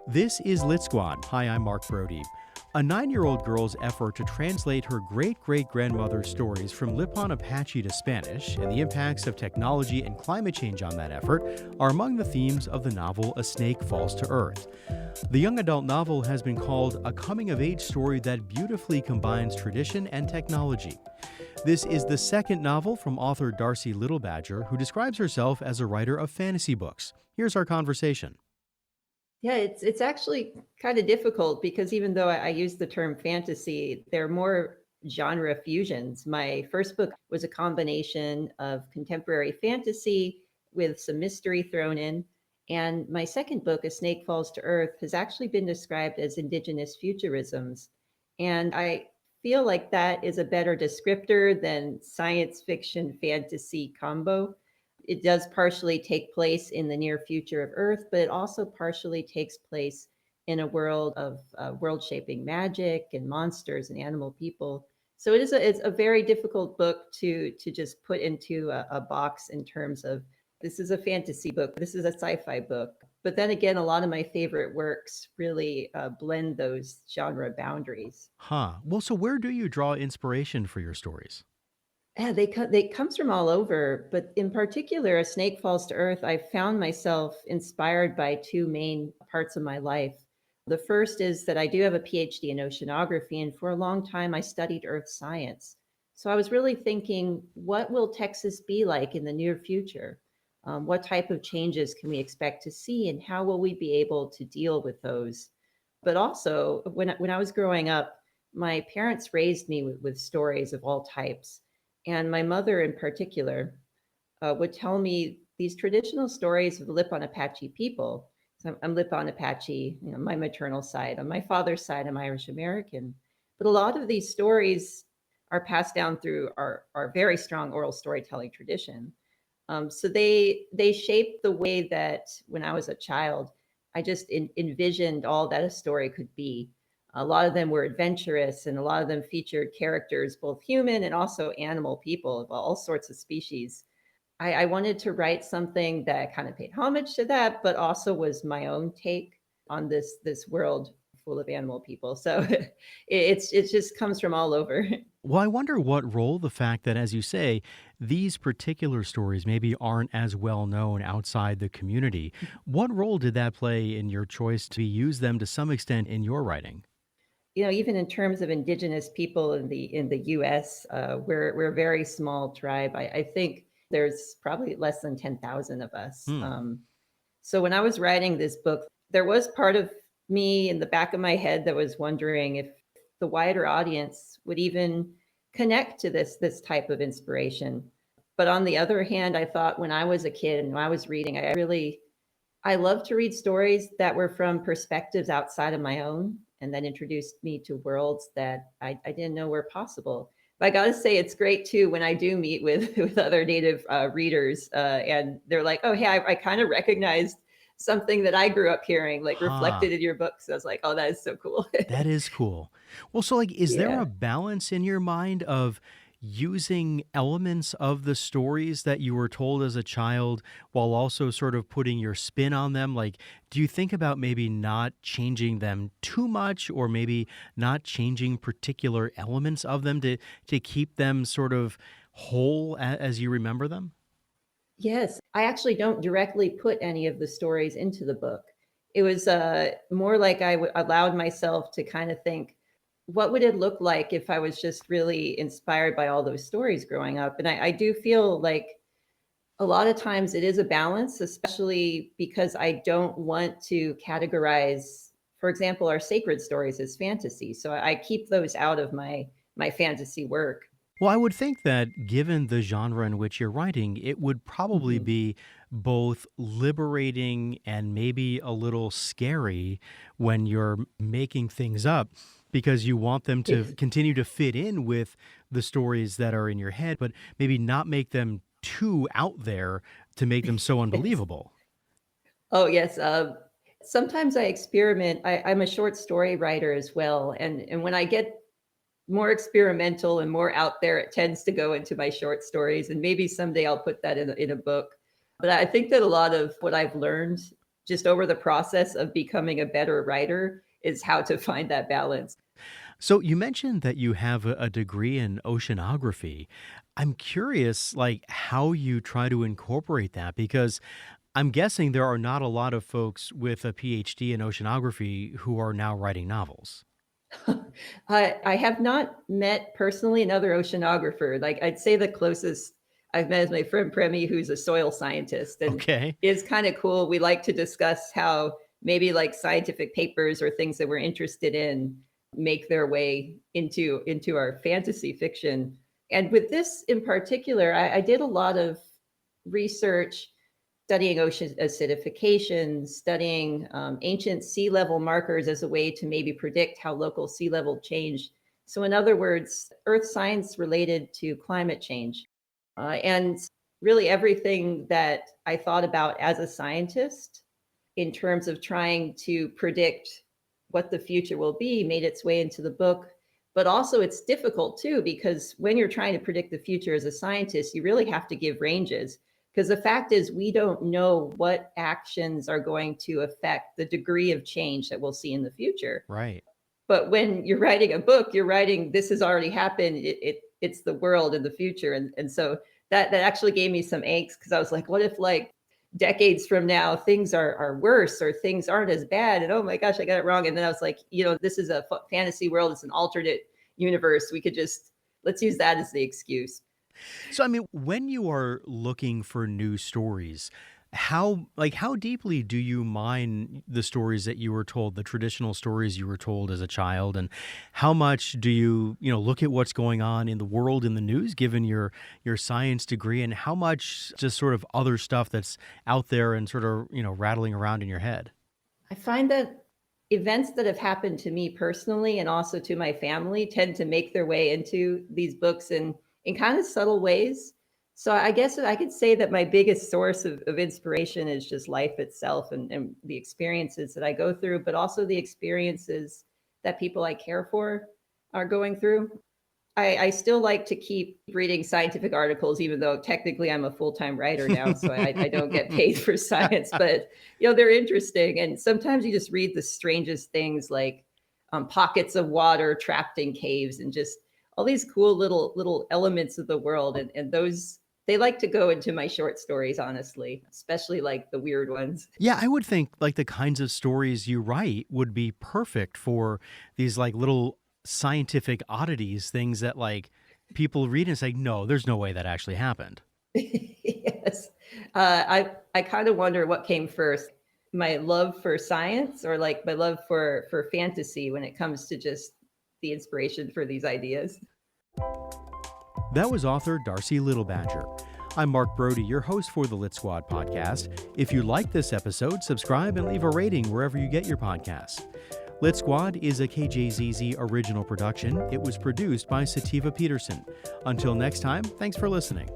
This is Lit Squad. Hi, I'm Mark Brody. A 9-year-old girl's effort to translate her great great grandmother's stories from Lipan Apache to Spanish and the impacts of technology and climate change on that effort are among the themes of the novel A Snake Falls to Earth. The young adult novel has been called a coming of age story that beautifully combines tradition and technology. This is the second novel from author Darcie Little Badger, who describes herself as a writer of fantasy books. Here's our conversation. Yeah, it's actually kind of difficult because even though I use the term fantasy, they're more genre fusions. My first book was a combination of contemporary fantasy with some mystery thrown in. And my second book, A Snake Falls to Earth, has actually been described as indigenous futurisms. And I feel like that is a better descriptor than science fiction fantasy combo. It does partially take place in the near future of Earth, but it also partially takes place in a world of world shaping magic and monsters and animal people. So it's a very difficult book to just put into a box in terms of this is a fantasy book, this is a sci-fi book. But then again, a lot of my favorite works really blend those genre boundaries. Huh. Well, so where do you draw inspiration for your stories? Yeah, they comes from all over, but in particular, A Snake Falls to Earth, I found myself inspired by two main parts of my life. The first is that I do have a PhD in oceanography, and for a long time I studied earth science. So I was really thinking, what will Texas be like in the near future? What type of changes can we expect to see, and how will we be able to deal with those? But also, when I was growing up, my parents raised me with stories of all types. And my mother, in particular, would tell me these traditional stories of the Lipan Apache people. So I'm Lipan Apache, my maternal side. On my father's side, I'm Irish American. But a lot of these stories are passed down through our very strong oral storytelling tradition. So they shaped the way that when I was a child, I just envisioned all that a story could be. A lot of them were adventurous, and a lot of them featured characters, both human and also animal people of all sorts of species. I wanted to write something that kind of paid homage to that, but also was my own take on this world full of animal people. So it just comes from all over. Well, I wonder what role the fact that, as you say, these particular stories maybe aren't as well known outside the community. What role did that play in your choice to use them to some extent in your writing? Even in terms of indigenous people in the U.S., we're a very small tribe. I think there's probably less than 10,000 of us. Hmm. So when I was writing this book, there was part of me in the back of my head that was wondering if the wider audience would even connect to this type of inspiration. But on the other hand, I thought when I was a kid and when I was reading, I love to read stories that were from perspectives outside of my own and that introduced me to worlds that I didn't know were possible. But I got to say, it's great too when I do meet with with other native readers, and they're like, "Oh, hey, I kind of recognized something that I grew up hearing, like Huh. reflected in your book." So I was like, "Oh, that is so cool." That is cool. Well, so like, is there Yeah. a balance in your mind of using elements of the stories that you were told as a child while also sort of putting your spin on them? Like, do you think about maybe not changing them too much or maybe not changing particular elements of them to keep them sort of whole as you remember them? Yes, I actually don't directly put any of the stories into the book. It was more like allowed myself to kind of think, what would it look like if I was just really inspired by all those stories growing up? And I do feel like a lot of times it is a balance, especially because I don't want to categorize, for example, our sacred stories as fantasy. So I keep those out of my fantasy work. Well, I would think that given the genre in which you're writing, it would probably Mhm. be both liberating and maybe a little scary when you're making things up because you want them to continue to fit in with the stories that are in your head, but maybe not make them too out there to make them so Yes. unbelievable. Oh, yes. Sometimes I experiment. I'm a short story writer as well, and when I get more experimental and more out there, it tends to go into my short stories, and maybe someday I'll put that in a book. But I think that a lot of what I've learned just over the process of becoming a better writer is how to find that balance. So you mentioned that you have a degree in oceanography. I'm curious, like, how you try to incorporate that because I'm guessing there are not a lot of folks with a PhD in oceanography who are now writing novels. I have not met personally another oceanographer. Like I'd say the closest I've met is my friend Premi, who's a soil scientist, and Okay. is kind of cool. We like to discuss how maybe like scientific papers or things that we're interested in make their way into our fantasy fiction. And with this in particular, I did a lot of research studying ocean acidification, studying ancient sea level markers as a way to maybe predict how local sea level change. So, in other words, earth science related to climate change. And really, everything that I thought about as a scientist in terms of trying to predict what the future will be made its way into the book. But also, it's difficult too, because when you're trying to predict the future as a scientist, you really have to give ranges. Because the fact is, we don't know what actions are going to affect the degree of change that we'll see in the future. Right. But when you're writing a book, you're writing, this has already happened. It's the world in the future. And so that actually gave me some angst because I was like, what if like decades from now, things are worse or things aren't as bad? And oh my gosh, I got it wrong. And then I was like, this is a fantasy world. It's an alternate universe. We could just, let's use that as the excuse. So, I mean, when you are looking for new stories, how deeply do you mine the stories that you were told, the traditional stories you were told as a child, and how much do you look at what's going on in the world in the news, given your science degree, and how much just sort of other stuff that's out there and sort of rattling around in your head? I find that events that have happened to me personally and also to my family tend to make their way into these books in kind of subtle ways. So I guess I could say that my biggest source of inspiration is just life itself and the experiences that I go through, but also the experiences that people I care for are going through. I still like to keep reading scientific articles, even though technically I'm a full-time writer now, so I don't get paid for science, but they're interesting. And sometimes you just read the strangest things like pockets of water trapped in caves and just all these cool little elements of the world. And those, they like to go into my short stories, honestly, especially like the weird ones. Yeah, I would think like the kinds of stories you write would be perfect for these like little scientific oddities, things that like people read and say, no, there's no way that actually happened. Yes. I kind of wonder what came first, my love for science or like my love for fantasy when it comes to just the inspiration for these ideas. That was author Darcie Little Badger. I'm Mark Brody, your host for the Lit Squad podcast. If you like this episode, subscribe and leave a rating wherever you get your podcasts. Lit Squad is a KJZZ original production. It was produced by Sativa Peterson. Until next time, thanks for listening.